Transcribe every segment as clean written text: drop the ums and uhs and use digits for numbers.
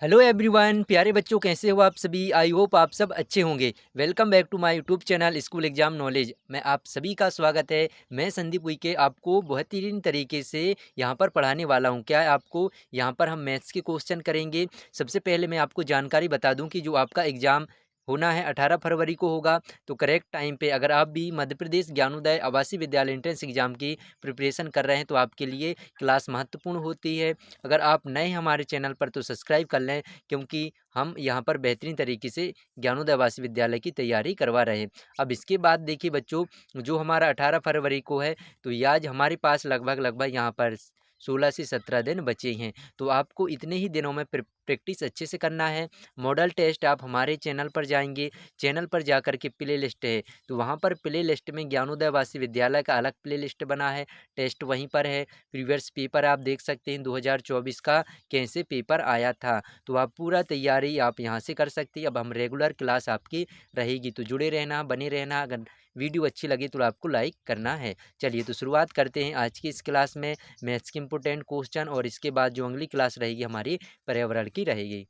Hello everyone, प्यारे बच्चों कैसे हो आप सभी। आई होप आप सब अच्छे होंगे। Welcome back to my YouTube channel school exam knowledge में आप सभी का स्वागत है। मैं संदीप उइके आपको बेहतरीन तरीके से यहां पर पढ़ाने वाला हूं। क्या है, आपको यहां पर हम मैथ्स के क्वेश्चन करेंगे। सबसे पहले मैं आपको जानकारी बता दूं कि जो आपका एग्ज़ाम होना है 18 फरवरी को होगा। तो करेक्ट टाइम पे अगर आप भी मध्य प्रदेश ज्ञानोदय आवासीय विद्यालय एंट्रेंस एग्जाम की प्रिपरेशन कर रहे हैं तो आपके लिए क्लास महत्वपूर्ण होती है। अगर आप नए हमारे चैनल पर तो सब्सक्राइब कर लें, क्योंकि हम यहाँ पर बेहतरीन तरीके से ज्ञानोदय आवासीय विद्यालय की तैयारी करवा रहे हैं। अब इसके बाद देखिए बच्चों, जो हमारा 18 फरवरी को है, तो ये आज हमारे पास लगभग यहाँ पर 16 से 17 दिन बचे हैं। तो आपको इतने ही दिनों में प्रैक्टिस अच्छे से करना है। मॉडल टेस्ट आप हमारे चैनल पर जाएंगे, चैनल पर जाकर के प्ले लिस्ट है, तो वहाँ पर प्ले लिस्ट में ज्ञानोदय आवासीय विद्यालय का अलग प्ले लिस्ट बना है, टेस्ट वहीं पर है। प्रीवियस पेपर आप देख सकते हैं 2024 का कैसे पेपर आया था। तो आप पूरा तैयारी आप यहाँ से कर सकते हैं। अब हम रेगुलर क्लास आपकी रहेगी, तो जुड़े रहना, बने रहना। अगर वीडियो अच्छी लगी तो आपको लाइक करना है। चलिए तो शुरुआत करते हैं आज की इस क्लास में मैथ्स के इंपॉर्टेंट क्वेश्चन, और इसके बाद जो अगली क्लास रहेगी हमारी पर्यावरण की रहेगी।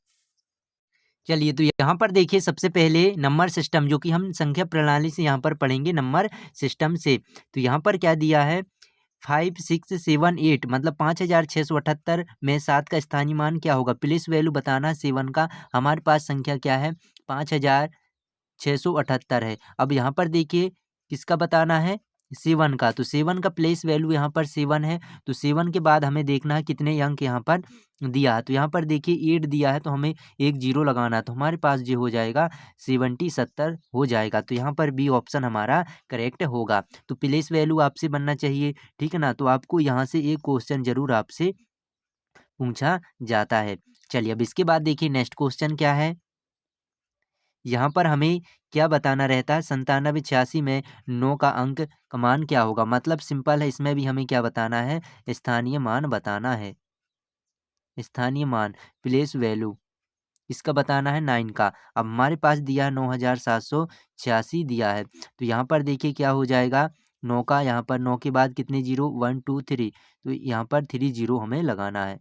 चलिए तो यहाँ पर देखिए, सबसे पहले नंबर सिस्टम जो कि हम संख्या प्रणाली से यहाँ पर पढ़ेंगे नंबर सिस्टम से। तो यहाँ पर क्या दिया है, 5678 मतलब 5678 में 7 का स्थानीय मान क्या होगा। प्लेस वैल्यू बताना है 7 का। हमारे पास संख्या क्या है, 5678 है। अब यहाँ पर देखिए किसका बताना है, 7 का। तो 7 का प्लेस वैल्यू यहाँ पर 7 है। तो 7 के बाद हमें देखना है कितने अंक यहाँ पर दिया है। तो यहाँ पर देखिए 8 दिया है, तो हमें एक जीरो लगाना है। तो हमारे पास जो हो जाएगा 70 हो जाएगा। तो यहाँ पर बी ऑप्शन हमारा करेक्ट होगा। तो प्लेस वैल्यू आपसे बनना चाहिए, ठीक है ना। तो आपको यहाँ से एक क्वेश्चन जरूर आपसे पूछा जाता है। चलिए अब इसके बाद देखिए नेक्स्ट क्वेश्चन क्या है। यहाँ पर हमें क्या बताना रहता है, 9786 में 9 का अंक का मान क्या होगा। मतलब सिंपल है, इसमें भी हमें क्या बताना है, स्थानीय मान बताना है। स्थानीय मान प्लेस वैल्यू इसका बताना है 9 का। अब हमारे पास दिया है 9786 दिया है। तो यहाँ पर देखिए क्या हो जाएगा, 9 का, यहाँ पर 9 के बाद कितने जीरो, 1 2 3, तो यहाँ पर 3 जीरो हमें लगाना है।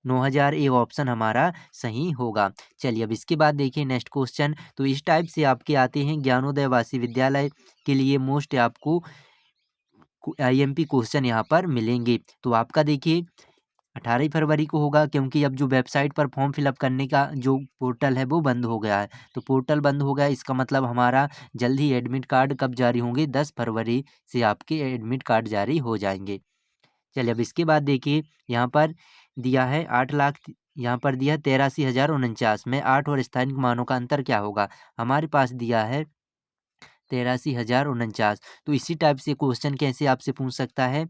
9000 ए ऑप्शन हमारा सही होगा। चलिए अब इसके बाद देखिए नेक्स्ट क्वेश्चन। तो इस टाइप से आपके आते हैं ज्ञानोदय आवासीय विद्यालय के लिए मोस्ट आपको आईएमपी क्वेश्चन यहाँ पर मिलेंगे। तो आपका देखिए 18 फरवरी को होगा, क्योंकि अब जो वेबसाइट पर फॉर्म फिलअप करने का जो पोर्टल है वो बंद हो गया है। तो पोर्टल बंद हो गया, इसका मतलब हमारा जल्द ही एडमिट कार्ड कब जारी होंगे, 10 फरवरी से आपके एडमिट कार्ड जारी हो जाएंगे। चलिए अब इसके बाद देखिए यहाँ पर दिया है 8 लाख, यहाँ पर दिया है 83,049 में 8 और स्थानिक मानों का अंतर क्या होगा। हमारे पास दिया है 83,049। तो इसी टाइप से क्वेश्चन कैसे आपसे पूछ सकता है,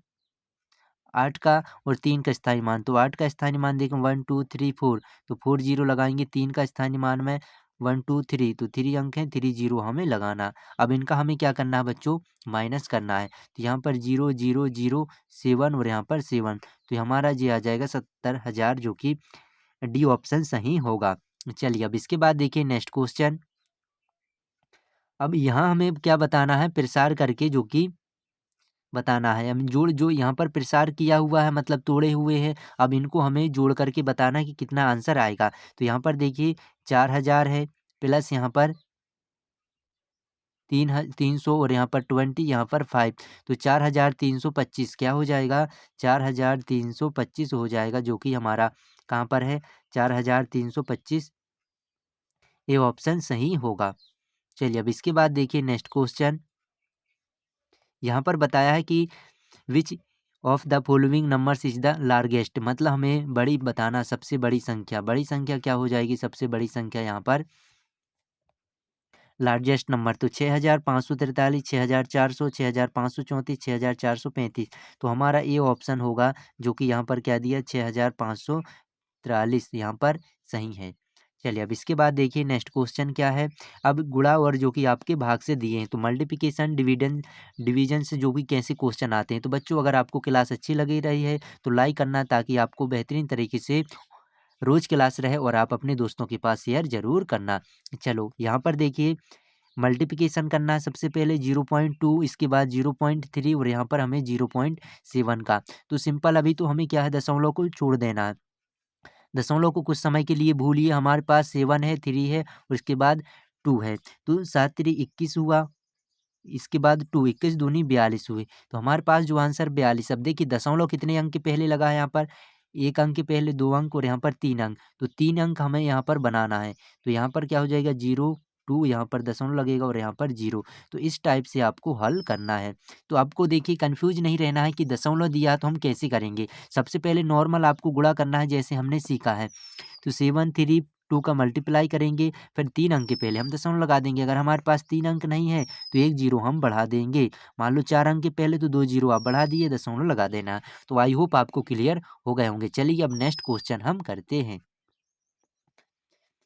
8 का और 3 का स्थानीय मान। तो 8 का स्थानीय मान देखें 1 2 3 4, तो 4 जीरो लगाएंगे। 3 का स्थानीय मान में 1 2 3, तो 3 अंक हैं, 3 जीरो हमें लगाना। अब इनका हमें क्या करना है बच्चों, माइनस करना है। तो यहाँ पर 0 0 0 7 और यहाँ पर 7, तो हमारा ये आ जाएगा 70,000, जो कि डी ऑप्शन सही होगा। चलिए अब इसके बाद देखिए नेक्स्ट क्वेश्चन। अब यहाँ हमें क्या बताना है, प्रसार करके जो कि बताना है। हम जोड़ जो यहाँ पर प्रसार किया हुआ है मतलब तोड़े हुए हैं, अब इनको हमें जोड़ करके बताना है कि कितना आंसर आएगा। तो यहाँ पर देखिए 4000 है, प्लस यहाँ पर 300 और यहाँ पर 20, यहाँ पर 5, तो 4325 क्या हो जाएगा, 4325 हो जाएगा, जो कि हमारा कहाँ पर है, 4325 ये ऑप्शन सही होगा। चलिए अब इसके बाद देखिए नेक्स्ट क्वेश्चन। यहाँ पर बताया है कि which of the following numbers is the largest, मतलब हमें बड़ी बताना, सबसे बड़ी संख्या। बड़ी संख्या क्या हो जाएगी, सबसे बड़ी संख्या यहाँ पर लार्जेस्ट नंबर। तो 6543, 6400, 6534, 6435, तो हमारा ये ऑप्शन होगा, जो कि यहाँ पर क्या दिया 6543 यहाँ पर सही है। चलिए अब इसके बाद देखिए नेक्स्ट क्वेश्चन क्या है। अब गुणा और जो कि आपके भाग से दिए हैं, तो मल्टीप्लिकेशन डिवीजन से जो भी कैसे क्वेश्चन आते हैं। तो बच्चों अगर आपको क्लास अच्छी लगी रही है तो लाइक करना, ताकि आपको बेहतरीन तरीके से रोज क्लास रहे, और आप अपने दोस्तों के पास शेयर जरूर करना। चलो यहाँ पर देखिए मल्टीप्लिकेशन करना है, सबसे पहले 0.2, इसके बाद 0.3 और यहाँ पर हमें 0.7 का। तो सिंपल, अभी तो हमें क्या है, दशमलव को छोड़ देना है। दशमलव को कुछ समय के लिए भूलिए, हमारे पास 7 है, 3 है और इसके बाद 2 है। तो 7 3 21 हुआ, इसके बाद 2 21 दूनी 42 हुए। तो हमारे पास जो आंसर 42। अब देखिए दशमलव कितने अंक के पहले लगा है यहाँ पर, 1 अंक के पहले 2 अंक और यहाँ पर 3 अंक। तो 3 अंक हमें यहाँ पर बनाना है। तो यहाँ पर क्या हो जाएगा 0 2, यहाँ पर दशमलव लगेगा और यहाँ पर 0। तो इस टाइप से आपको हल करना है। तो आपको देखिए कन्फ्यूज नहीं रहना है कि दशमलव दिया है तो हम कैसे करेंगे। सबसे पहले नॉर्मल आपको गुणा करना है जैसे हमने सीखा है। तो 7 3 2 का मल्टीप्लाई करेंगे, फिर 3 अंक के पहले हम दशमलव लगा देंगे। अगर हमारे पास 3 अंक नहीं है तो 1 जीरो हम बढ़ा देंगे। मान लो 4 अंक के पहले तो 2 जीरो आप बढ़ा दिए, दशमलव लगा देना है। तो आई होप आपको क्लियर हो गए होंगे। चलिए अब नेक्स्ट क्वेश्चन हम करते हैं।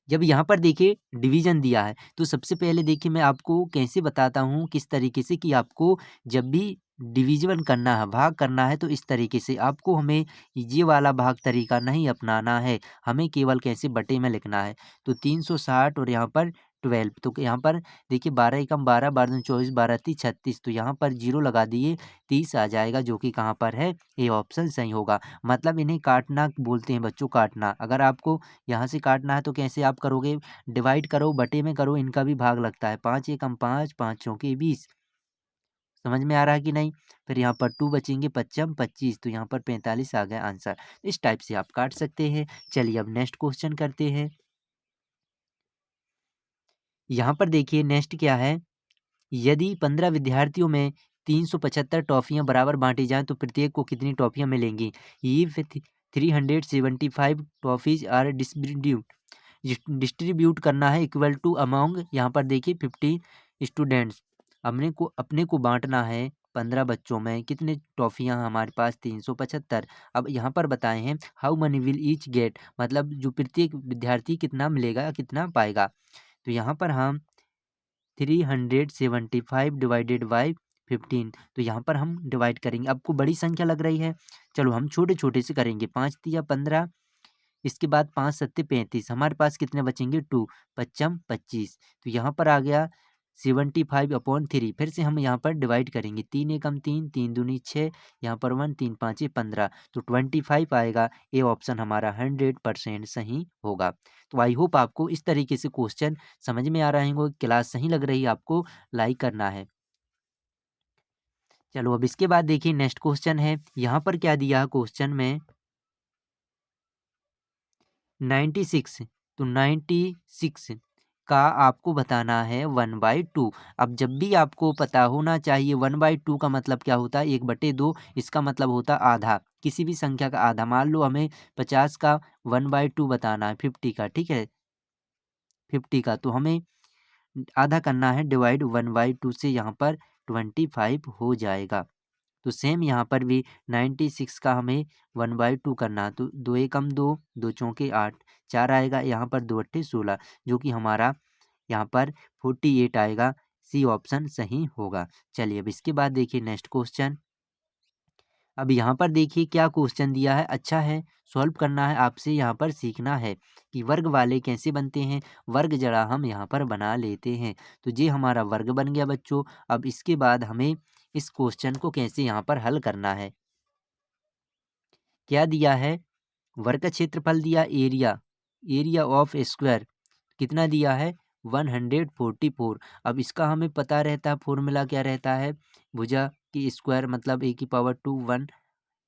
जब यहाँ पर देखिए डिवीजन दिया है तो सबसे पहले देखिए मैं आपको कैसे बताता हूँ किस तरीके से कि आपको जब भी डिवीजन करना है, भाग करना है, तो इस तरीके से आपको हमें ये वाला भाग तरीका नहीं अपनाना है। हमें केवल कैसे बटे में लिखना है। तो 360 और यहाँ पर 12। तो यहाँ पर देखिए 12 एकम 12 12 दूनी 24 12 तीस 36। तो यहाँ पर 0 लगा दिए, 30 आ जाएगा जो कि कहाँ पर है, ए ऑप्शन सही होगा। मतलब इन्हें काटना बोलते हैं बच्चों, काटना। अगर आपको यहाँ से काटना है तो कैसे आप करोगे, डिवाइड करो, बटे में करो, इनका भी भाग लगता है। 5 एकम 5 5 चौके 20। समझ में आ रहा है कि नहीं। फिर यहाँ पर 2 बचेंगे, 25 25। तो यहाँ पर 45 आ गया आंसर। इस टाइप से आप काट सकते हैं। चलिए अब नेक्स्ट क्वेश्चन करते हैं। यहाँ पर देखिए नेक्स्ट क्या है, यदि 15 विद्यार्थियों में 375 टॉफियाँ बराबर बांटी जाएं तो प्रत्येक को कितनी टॉफियाँ मिलेंगी। ये 375 टॉफीज आर डिस्ट्रीब्यूट करना है इक्वल टू अमाउंग, यहाँ पर देखिए 50 स्टूडेंट्स। अपने को बांटना है 15 बच्चों में, कितने टॉफियाँ हमारे पास 375। अब यहाँ पर बताए हैं how many will each get, मतलब जो प्रत्येक विद्यार्थी कितना मिलेगा, कितना पाएगा। तो यहाँ पर हम 375 डिवाइडेड बाई 15। तो यहाँ पर हम डिवाइड करेंगे। आपको बड़ी संख्या लग रही है, चलो हम छोटे छोटे से करेंगे। 5 तिया 15, इसके बाद 5 सत्ते 35। हमारे पास कितने बचेंगे 2, पच्चम 25। तो यहाँ पर आ गया 75/3। फिर से हम यहाँ पर डिवाइड करेंगे। 3 एकम 3 3 दूनी 6, यहाँ पर 1 3 5 15। तो 25 आएगा। ए ऑप्शन हमारा 100% सही होगा। तो आई होप आपको इस तरीके से क्वेश्चन समझ में आ रहे होंगे। क्लास सही लग रही है आपको, लाइक करना है। चलो अब इसके बाद देखिए नेक्स्ट क्वेश्चन है। यहाँ पर क्या दिया है क्वेश्चन में 96। तो 96 का आपको बताना है 1/2। अब जब भी आपको पता होना चाहिए 1/2 का मतलब क्या होता है, 1/2। इसका मतलब होता है आधा, किसी भी संख्या का आधा। मान लो हमें 50 का 1/2 बताना है, 50 का, ठीक है, 50 का। तो हमें आधा करना है, डिवाइड 1/2 से, यहाँ पर 25 हो जाएगा। तो सेम यहाँ पर भी 96 का हमें 1/2 करना है। तो 2 एकम 2 2 चौके 8, 4 आएगा, यहाँ पर 2 अट्ठे 16, जो कि हमारा यहाँ पर 48 आएगा। सी ऑप्शन सही होगा। चलिए अब इसके बाद देखिए नेक्स्ट क्वेश्चन। अब यहाँ पर देखिए क्या क्वेश्चन दिया है, अच्छा है, सॉल्व करना है आपसे। यहाँ पर सीखना है कि वर्ग वाले कैसे बनते हैं। वर्ग जरा हम यहाँ पर बना लेते हैं। तो ये हमारा वर्ग बन गया बच्चों। अब इसके बाद हमें इस क्वेश्चन को कैसे यहाँ पर हल करना है। क्या दिया है, वर्ग का क्षेत्रफल दिया, एरिया, एरिया ऑफ स्क्वायर कितना दिया है 144। अब इसका हमें पता रहता है, फॉर्मूला क्या रहता है, भुजा की स्क्वायर मतलब a⁻2 1।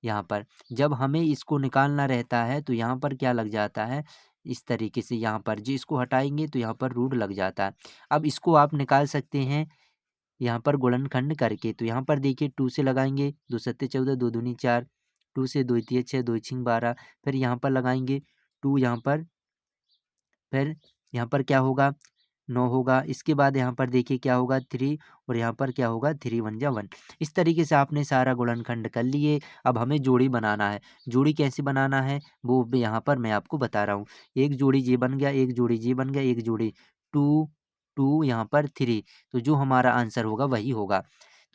यहाँ पर जब हमें इसको निकालना रहता है तो यहाँ पर क्या लग जाता है, इस तरीके से। यहाँ पर जो इसको हटाएंगे तो यहाँ पर रूट लग जाता है। अब इसको आप निकाल सकते हैं यहाँ पर गुणनखंड करके। तो यहाँ पर देखिए 2 से लगाएंगे, 2 सत्ते 14 2 दूनी 4, 2 से 2 तिये 6 2 छिंग 12। फिर यहाँ पर लगाएंगे 2, यहाँ पर फिर यहाँ पर क्या होगा 9 होगा। इसके बाद यहाँ पर देखिए क्या होगा 3, और यहाँ पर क्या होगा 3 1 जा 1। इस तरीके से आपने सारा गुणनखंड कर लिए। अब हमें जोड़ी बनाना है। जोड़ी कैसे बनाना है वो भी यहाँ पर मैं आपको बता रहा हूँ। एक जोड़ी ये बन गया, एक जोड़ी ये बन गया, एक जोड़ी 2 2 यहाँ पर 3। तो जो हमारा आंसर होगा वही होगा।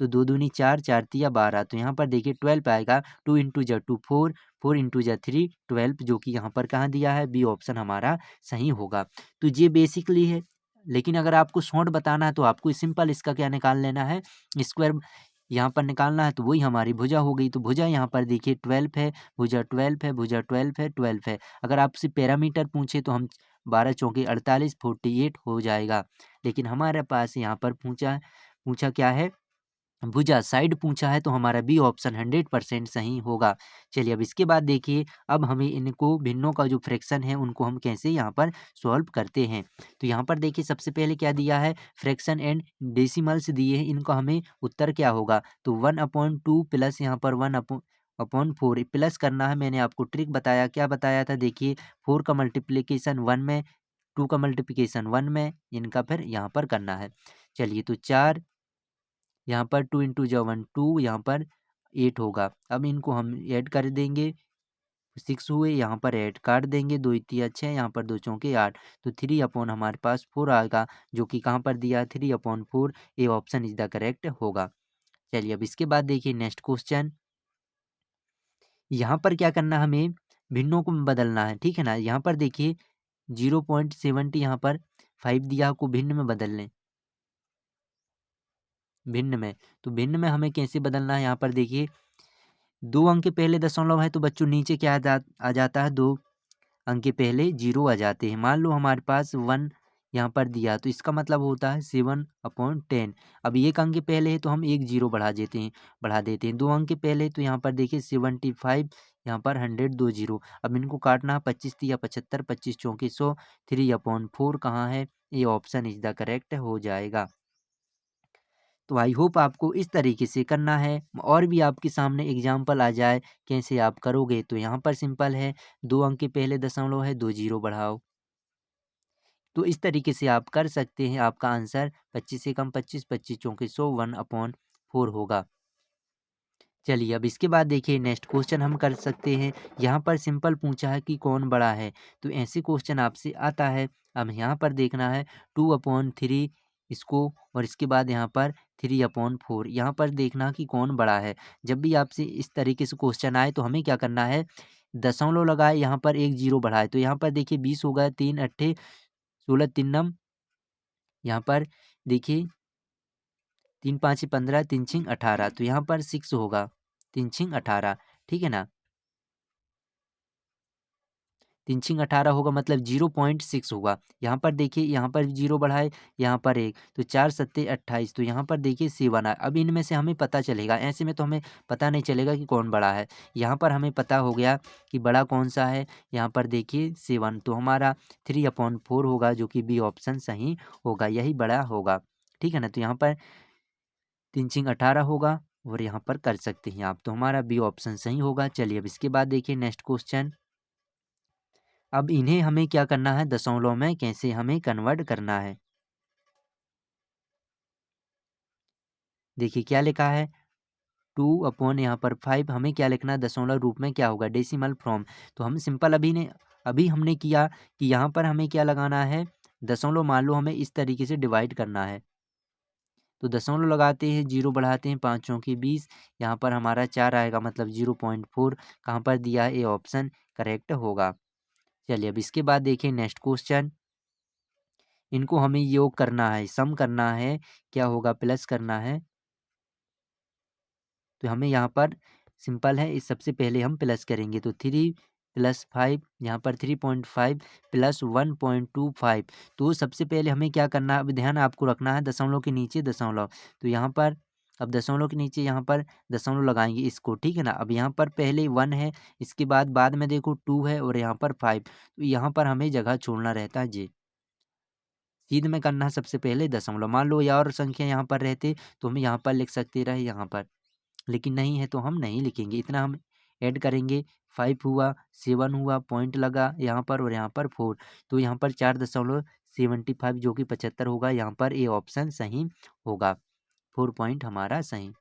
तो 2 दूनी 4 4 तिया 12। तो यहाँ पर देखिए 12 आएगा। 2 इंटू जा 2 4, 4 इंटू जा 3 12, जो कि यहाँ पर कहाँ दिया है, बी ऑप्शन हमारा सही होगा। तो ये बेसिकली है। लेकिन अगर आपको शॉर्ट बताना है तो आपको सिंपल इसका क्या निकाल लेना है, स्क्वायर यहाँ पर निकालना है तो वही हमारी भुजा हो गई। तो भुजा यहाँ पर देखिए 12 है, भुजा 12 है, भुजा 12 है, 12 है। अगर आपसे पैरामीटर पूछे तो हम 12 चौके 48 48 हो जाएगा। लेकिन हमारे पास यहाँ पर पूछा पूछा क्या है, भुजा साइड पूछा है, तो हमारा बी ऑप्शन 100% सही होगा। चलिए अब इसके बाद देखिए, अब हमें इनको भिन्नों का जो फ्रैक्शन है उनको हम कैसे यहाँ पर सॉल्व करते हैं। तो यहाँ पर देखिए सबसे पहले क्या दिया है, फ्रैक्शन एंड डेसिमल्स दिए हैं, इनका हमें उत्तर क्या होगा, तो 1/2 प्लस यहाँ पर 1/4 प्लस करना है। मैंने आपको ट्रिक बताया, क्या बताया था, देखिए 4 का मल्टीप्लीकेशन 1 में, 2 का मल्टीप्लिकेशन 1 में, इनका फिर यहाँ पर करना है। चलिए तो 4, यहाँ पर 2 इंटू जो 1 2, यहाँ पर 8 होगा। अब इनको हम ऐड कर देंगे, 6 हुए, यहाँ पर ऐड काट देंगे, 2 तिया 6, यहाँ पर 2 चौके 8, तो 3 अपॉन हमारे पास 4 आएगा, जो कि कहाँ पर दिया है 3/4। A option is the correct होगा। चलिए अब इसके बाद देखिए नेक्स्ट क्वेश्चन, यहाँ पर क्या करना, हमें भिन्नों को बदलना है, ठीक है ना। यहाँ पर देखिए 0.70 यहाँ पर 5 दिया को भिन्न में बदल लें, भिन्न में। तो भिन्न में हमें कैसे बदलना है, यहाँ पर देखिए 2 अंक के पहले दशमलव है, तो बच्चों नीचे क्या आ जाता है, 2 अंक के पहले 0 आ जाते हैं। मान लो हमारे पास 1 यहाँ पर दिया, तो इसका मतलब होता है 7/10। अब 1 अंक के पहले है तो हम 1 0 बढ़ा देते हैं 2 अंक के पहले, तो यहाँ पर देखिए 75, यहाँ पर 100 2 0। अब इनको काटना, 25 या 75, 25 चौके 100, 3/4 कहाँ है, ये ऑप्शन इज द करेक्ट हो जाएगा। तो आई होप आपको इस तरीके से करना है, और भी आपके सामने एग्जाम्पल आ जाए कैसे आप करोगे। तो यहाँ पर सिंपल है, 2 अंक के पहले दशमलव है, 2 0 बढ़ाओ। तो इस तरीके से आप कर सकते हैं। आपका आंसर 25 से कम 25, 25 चौके 100, 1/4 होगा। चलिए अब इसके बाद देखिए नेक्स्ट क्वेश्चन हम कर सकते हैं। यहाँ पर सिंपल पूछा है कि कौन बड़ा है, तो ऐसे क्वेश्चन आपसे आता है। अब यहाँ पर देखना है 2/3 इसको, और इसके बाद यहाँ पर 3/4, यहाँ पर देखना कि कौन बड़ा है। जब भी आपसे इस तरीके से क्वेश्चन आए तो हमें क्या करना है, दशमलव लगाए, यहाँ पर 1 0 बढ़ाए, तो यहाँ पर देखिए 20 होगा, 3 अट्ठे 16, 3 नम, यहाँ पर देखिए 3 5 15, 3 6 18, तो यहाँ पर 6 होगा, 3 6 18, ठीक है ना। 3 6 18 होगा, मतलब 0.6 होगा। यहाँ पर देखिए, यहाँ पर 0 बढ़ाए, यहाँ पर 1, तो 4 सत्ते 28, तो यहाँ पर देखिए 7 आए। अब इनमें से हमें पता चलेगा, ऐसे में तो हमें पता नहीं चलेगा कि कौन बड़ा है। यहाँ पर हमें पता हो गया कि बड़ा कौन सा है, यहाँ पर देखिए 7, तो हमारा 3/4 होगा, जो कि बी ऑप्शन सही होगा, यही बड़ा होगा, ठीक है ना। तो यहाँ पर 3 6 18 होगा, और यहाँ पर कर सकते हैं आप, तो हमारा बी ऑप्शन सही होगा। चलिए अब इसके बाद देखिए नेक्स्ट क्वेश्चन, अब इन्हें हमें क्या करना है, दशमलव में कैसे हमें कन्वर्ट करना है। देखिए क्या लिखा है, 2/, यहाँ पर 5, हमें क्या लिखना है, दशमलव रूप में क्या होगा, डेसिमल फॉर्म। तो हम सिंपल अभी हमने किया कि यहाँ पर हमें क्या लगाना है, दशमलव, मान लो हमें इस तरीके से डिवाइड करना है, तो दशमलव लगाते हैं, 0 बढ़ाते हैं, 5 चौके 20, यहाँ पर हमारा 4 आएगा, मतलब 0.4 कहाँ पर दिया है, ये ऑप्शन करेक्ट होगा। चलिए अब इसके बाद देखिए नेक्स्ट क्वेश्चन, इनको हमें योग करना है, सम करना है, क्या होगा, प्लस करना है। तो हमें यहाँ पर सिंपल है, इस सबसे पहले हम प्लस करेंगे, तो 3 + 5, यहाँ पर 3.5 + 1.25। तो सबसे पहले हमें क्या करना है, अब ध्यान आपको रखना है, दशमलव के नीचे दशमलव, तो यहाँ पर अब दशमलव के नीचे यहाँ पर दशमलव लगाएंगे इसको, ठीक है ना। अब यहाँ पर पहले 1 है, इसके बाद में देखो 2 है, और यहाँ पर 5, तो यहाँ पर हमें जगह छोड़ना रहता है जी। सीध में करना है सबसे पहले दशमलव, मान लो या और संख्या यहाँ पर रहते तो हम यहाँ पर लिख सकते रहे यहाँ पर, लेकिन नहीं है तो हम नहीं लिखेंगे, इतना हम ऐड करेंगे। 5 हुआ, 7 हुआ, पॉइंट लगा यहाँ पर, और यहाँ पर 4, तो यहाँ पर 4.75, जो कि 75 होगा, यहाँ पर ए ऑप्शन सही होगा, 4 पॉइंट हमारा सही।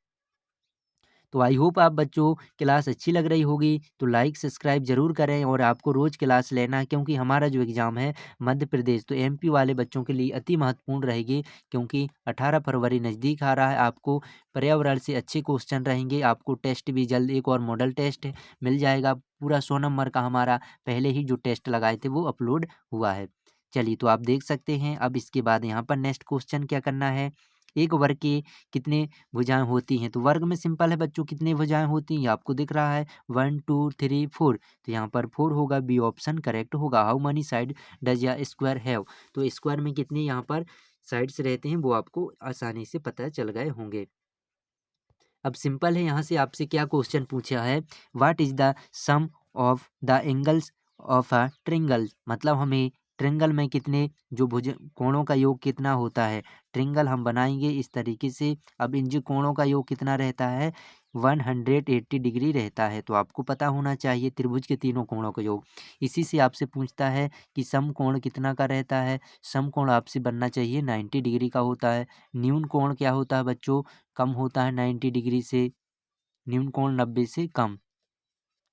तो आई होप आप बच्चों क्लास अच्छी लग रही होगी, तो लाइक सब्सक्राइब जरूर करें, और आपको रोज़ क्लास लेना है, क्योंकि हमारा जो एग्ज़ाम है मध्य प्रदेश, तो एमपी वाले बच्चों के लिए अति महत्वपूर्ण रहेगी, क्योंकि 18 फरवरी नज़दीक आ रहा है। आपको पर्यावरण से अच्छे क्वेश्चन रहेंगे, आपको टेस्ट भी जल्द, एक और मॉडल टेस्ट मिल जाएगा, पूरा 100 नंबर का हमारा पहले ही जो टेस्ट लगाए थे वो अपलोड हुआ है। चलिए तो आप देख सकते हैं। अब इसके बाद यहाँ पर नेक्स्ट क्वेश्चन क्या करना है, एक वर्ग के कितने भुजाएं होती हैं? तो वर्ग में सिंपल है बच्चों, कितनी भुजाएं होती हैं ये आपको दिख रहा है 1 2 3 4, तो यहाँ पर 4 होगा, बी ऑप्शन करेक्ट होगा। हाउ मनी साइड डज या स्क्वायर हैव, तो स्क्वायर में कितने यहाँ पर साइड्स रहते हैं वो आपको आसानी से पता चल गए होंगे। अब सिंपल है, यहाँ से आपसे क्या क्वेश्चन पूछा है, what is the sum of the angles of a triangle, मतलब हमें ट्रिंगल में कितने जो भुज कोणों का योग कितना होता है। ट्रिंगल हम बनाएंगे इस तरीके से। अब इन जो कोणों का योग कितना रहता है 180 डिग्री रहता है, तो आपको पता होना चाहिए त्रिभुज के तीनों कोणों का योग। इसी से आपसे पूछता है कि सम कोण कितना का रहता है। सम कोण आपसे बनना चाहिए 90 डिग्री का होता है। न्यून कोण क्या होता है बच्चों, कम होता है 90 डिग्री से। न्यून कोण 90 से कम,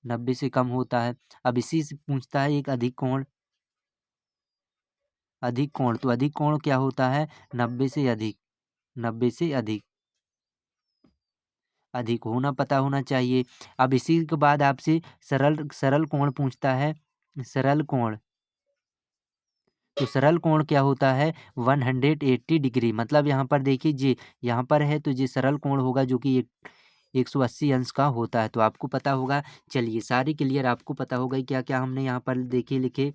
90 से कम होता है। अब इसी से पूछता है एक अधिक कोण, अधिक कोण, तो अधिक कोण क्या होता है 90 से अधिक, 90 से अधिक, अधिक होना पता होना चाहिए। अब इसी के बाद आपसे सरल सरल कोण पूछता है, सरल कोण, तो सरल कोण क्या होता है 180 डिग्री, मतलब यहाँ पर देखिए जी यहाँ पर है तो ये सरल कोण होगा जो कि 180 अंश का होता है, तो आपको पता होगा। चलिए सारी क्लियर आपको पता होगा क्या क्या हमने यहाँ पर देखे लिखे।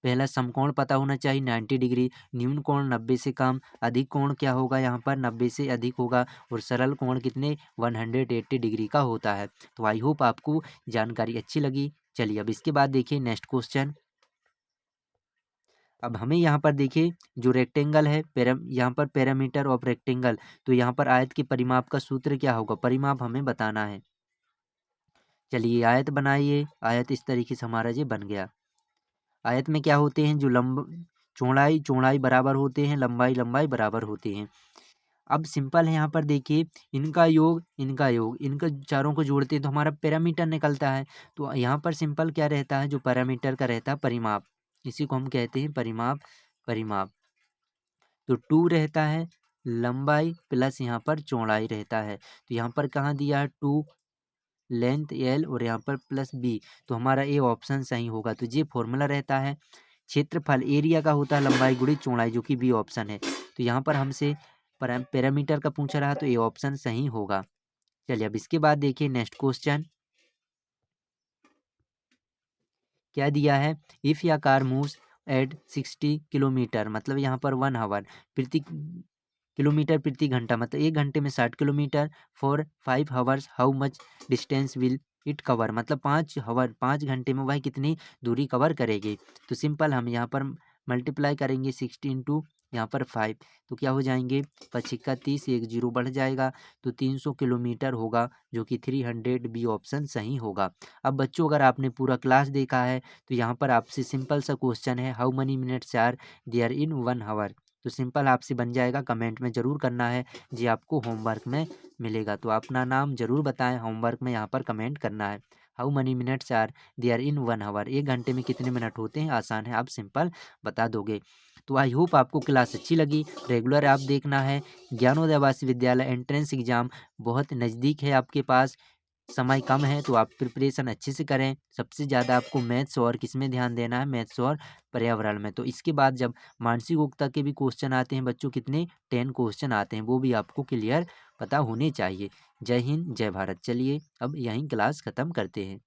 पहला समकोण पता होना चाहिए 90 डिग्री, न्यून कोण 90 से कम, अधिक कोण क्या होगा यहाँ पर 90 से अधिक होगा, और सरल कोण कितने 180 डिग्री का होता है। तो आई होप आपको जानकारी अच्छी लगी। चलिए अब इसके बाद देखिए नेक्स्ट क्वेश्चन। अब हमें यहाँ पर देखिए जो रेक्टेंगल है यहाँ पर पैरामीटर ऑफ रेक्टेंगल, तो यहाँ पर आयत के परिमाप का सूत्र क्या होगा, परिमाप हमें बताना है। चलिए आयत बनाइए, आयत इस तरीके से हमारा ये बन गया। आयत में क्या होते हैं जो चौड़ाई चौड़ाई बराबर होते हैं, लंबाई लंबाई बराबर होती हैं। अब सिंपल है, यहाँ पर देखिए इनका योग इनका योग, इनका चारों को जोड़ते हैं तो हमारा पैरामीटर निकलता है। तो यहाँ पर सिंपल क्या रहता है, जो पैरामीटर का रहता है परिमाप, इसी को हम कहते हैं परिमाप। परिमाप तो 2 रहता है लंबाई प्लस यहाँ पर चौड़ाई रहता है, तो यहाँ पर कहाँ दिया है 2 लेंथ एल और यहाँ पर प्लस बी, तो हमारा ए ऑप्शन सही होगा। तो ये फॉर्मूला रहता है। क्षेत्रफल एरिया का होता है लंबाई गुणी चौड़ाई, जो कि बी ऑप्शन है। तो यहाँ पर हमसे पैरामीटर का पूछा रहा तो ए ऑप्शन सही होगा। चलिए अब इसके बाद देखिए नेक्स्ट क्वेश्चन क्या दिया है, इफ या कार मूव्स एट 60 किलोमीटर, मतलब यहाँ पर 1 आवर प्रति किलोमीटर प्रति घंटा, मतलब 1 घंटे में 60 kilometre, for 5 hours how much distance will it cover, मतलब 5 घंटे में वह कितनी दूरी कवर करेगी। तो सिंपल हम यहाँ पर मल्टीप्लाई करेंगे 60 इंटू यहाँ पर 5, तो क्या हो जाएंगे 25 30, एक जीरो बढ़ जाएगा, तो 300 किलोमीटर होगा, जो कि 300 बी ऑप्शन सही होगा। अब बच्चों अगर आपने पूरा क्लास देखा है तो यहाँ पर आपसे सिंपल सा क्वेश्चन है, how many minutes are there in 1 hour, तो सिंपल आपसे बन जाएगा, कमेंट में ज़रूर करना है जी, आपको होमवर्क में मिलेगा। तो अपना नाम ज़रूर बताएं, होमवर्क में यहाँ पर कमेंट करना है। How many minutes are there in 1 hour, 1 घंटे में कितने मिनट होते हैं, आसान है, आप सिंपल बता दोगे। तो आई होप आपको क्लास अच्छी लगी। रेगुलर आप देखना है। ज्ञानोदय आवासीय विद्यालय एंट्रेंस एग्जाम बहुत नज़दीक है, आपके पास समय कम है, तो आप प्रिपरेशन अच्छे से करें। सबसे ज़्यादा आपको मैथ्स और किस में ध्यान देना है, मैथ्स और पर्यावरण में। तो इसके बाद जब मानसिक योग्यता के भी क्वेश्चन आते हैं बच्चों, कितने 10 क्वेश्चन आते हैं, वो भी आपको क्लियर पता होने चाहिए। जय हिंद जय भारत। चलिए अब यहीं क्लास ख़त्म करते हैं।